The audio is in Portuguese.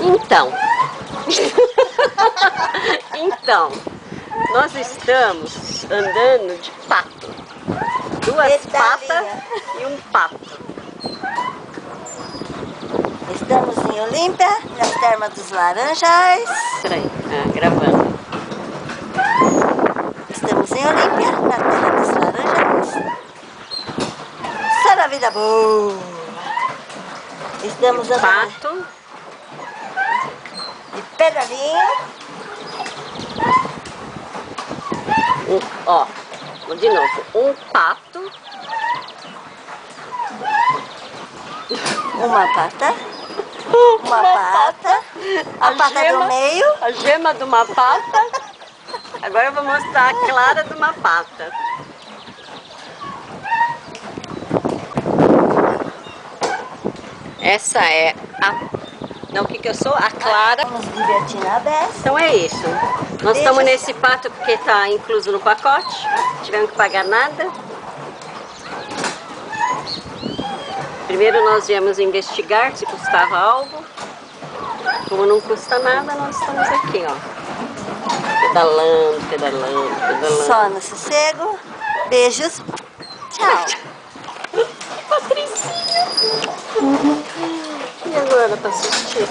Então, então, nós estamos andando de pato. Duas patas e um pato. Estamos em Olímpia, nas Termas dos Laranjais. Peraí, gravando. Estamos em Olímpia, na Terra dos Laranjais. Só na vida boa. Estamos andando Pato. de pedalinho. Ó, de novo, um pato. Uma pata. Uma pata. A pata do meio. A gema de uma pata. Agora eu vou mostrar a clara de uma pata. Essa é a... Não, o que eu sou? A clara. Vamos divertir na beça. Então é isso. Nós estamos nesse pato porque está incluso no pacote. Não tivemos que pagar nada. Primeiro nós viemos investigar se custava algo. Como não custa nada, nós estamos aqui, ó. Pedalando, pedalando, pedalando. Só no sossego. Beijos. Tchau. Patricinha! E agora para assistir?